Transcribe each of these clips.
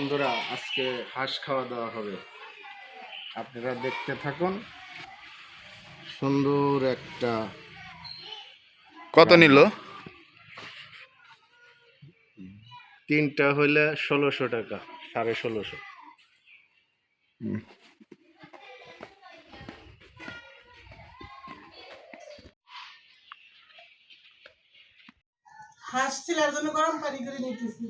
বন্ধুরা, আজকে হাঁস খাওয়া দাওয়া হবে। আপনারা দেখতে থাকুন। সুন্দর একটা কত নিল? তিনটা হইলে 1600 টাকা, 1650। হাঁস ছিলার জন্য গরম পানি করে নিতেছি।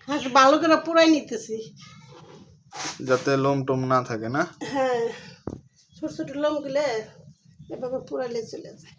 হাঁস ভালো করে পুরাই নিতেছি, যাতে লোম টোম না থাকে না। হ্যাঁ, ছোট ছোট লোম গুলে এভাবে পুরাইলে চলে যায়।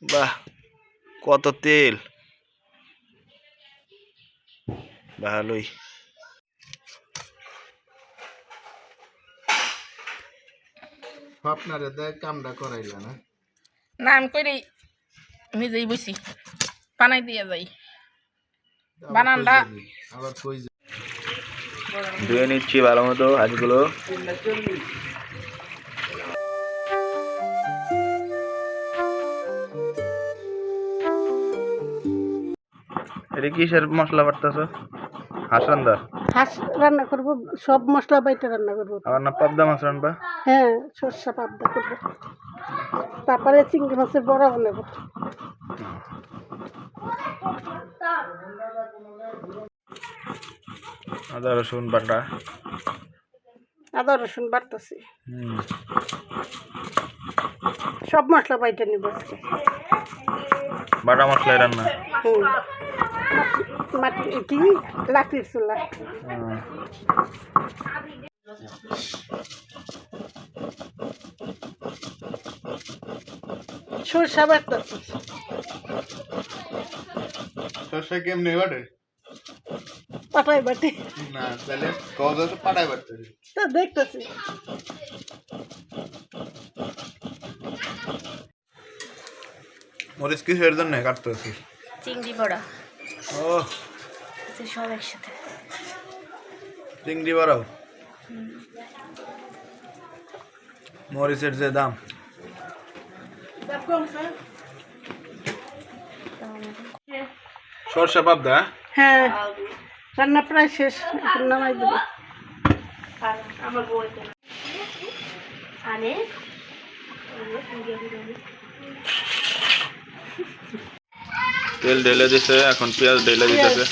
বাহ, কত তেল! ভালোই। আপনারা দেখ কামটা করাইলা না? না, আমি কইরে নিজেই বসি বানাই দিয়ে যাই। বানানটা আবার কই ধুয়ে নিচ্ছি ভালো মতো হাঁসগুলো। এটা কিসের মশলা বাটতেছো? হাঁস রান্দার? হাঁস রান্না করবো, সব মশলা বাইটে রান্না করবো। আবার না পাবদা মাছ রান্না? হ্যাঁ, সর্ষা পাবদা করবো, তারপরে চিংড়ি মাছের বড়া বানাবো। আদা রসুন বাটা। আদা রসুন বাটতেছি, সব মশলা বাইটে নিব আজকে। বাটা মশলাই রান্না? মাটি কি লাকড়ির চুলা। সরষা বাটতেছি। সরষা কেমনে বাটে? পাটাই বাটে না, তাহলে কবে তো পাটাই বাটতে তা দেখতেছি। মরিচ কিসের জন্য কাটতেছি? চিংড়ি বড়া ও, সব একসাথে। চিংড়ি বড়াও? মরিচের যে দাম! সরষা পাবদা? হ্যাঁ, রান্না প্রায় শেষ, এখন নামাই দেবো। তেল ঢেলে দিছে, এখন পেঁয়াজ ঢেলে দিতেছে।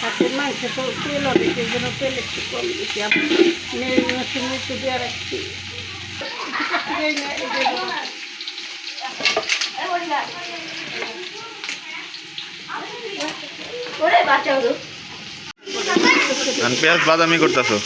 হাতের মাংস তো তেল অনেক, এই জন্য তেল একটু কম দিচ্ছি। আমি মেরে মশলা একটু দিয়ে রাখছি। পেঁয়াজ বাদামি করতেছো?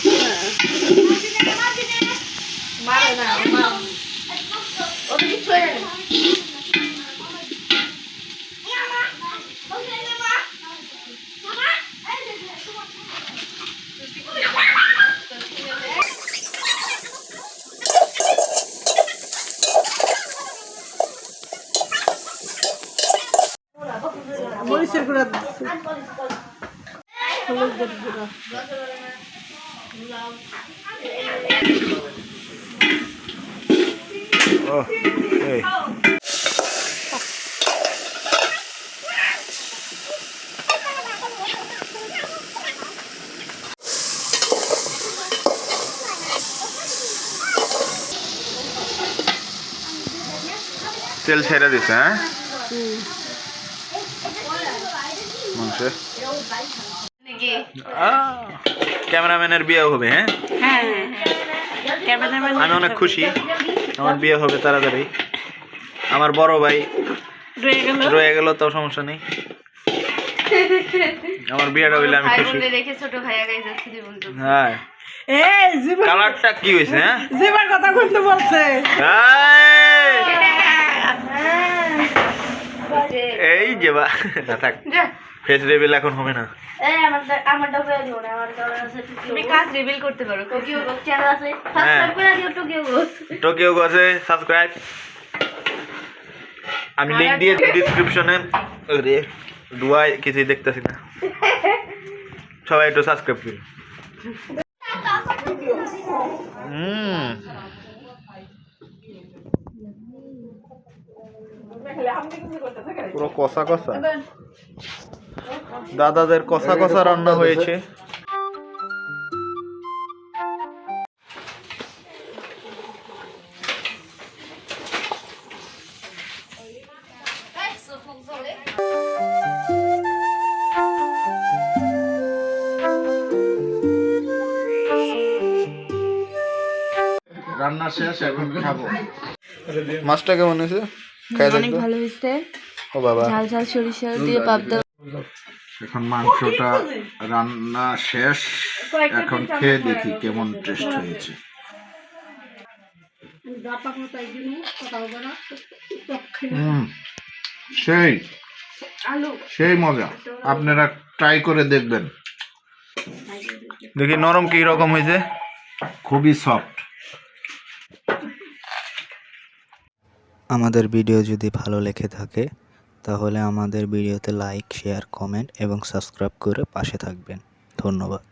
মরিচের গুঁড়া দিচ্ছি, হলুদের গুঁড়া। ও, এই তেল ছেড়ে দিছে, হ্যাঁ মাংসে। ক্যামেরাম্যানের বিয়ে হবে, হ্যাঁ হ্যাঁ ক্যামেরাম্যান আমি অনেক খুশি, আমার বিয়ে হবে তাড়াতাড়ি। আমার বড় ভাই রয়ে গেল, তো সমস্যা নেই, আমার বিয়েটা হইলে আমি খুশি। হ্যাঁ কালারটা কি হয়েছে, হ্যাঁ জীবন কথা বলতে বলছে। এই যে বা না থাক, ফেস রিভিল এখন হবে না। তুমি কাজ রিভিল করতে পারো। টোকিও গছে সাবস্ক্রাইব, আমি লিংক দিয়ে ডিসক্রিপশনে। আরে দুয়াই কিছুই দেখতেছি না, সবাই একটু সাবস্ক্রাইব করুন। পুরো কষা কষা, দাদাদের কষা কষা রান্না হয়েছে। রান্না শেষ, এখন খাবো। মাছটা কেমন হয়েছে? খাই অনেক ভালো হয়েছে, ও বাবা, ঝাল ঝাল সরিষা দিয়ে পাবদা। এখন মাংসটা রান্না শেষ, এখন খেয়ে দেখি কেমন টেস্ট হয়েছে। সেই সেই মজা, আপনারা ট্রাই করে দেখবেন। দেখি নরম কি রকম হয়েছে। খুবই সফট। আমাদের ভিডিও যদি ভালো লেগে থাকে তাহলে আমাদের ভিডিওতে লাইক, শেয়ার, কমেন্ট এবং সাবস্ক্রাইব করে পাশে থাকবেন। ধন্যবাদ।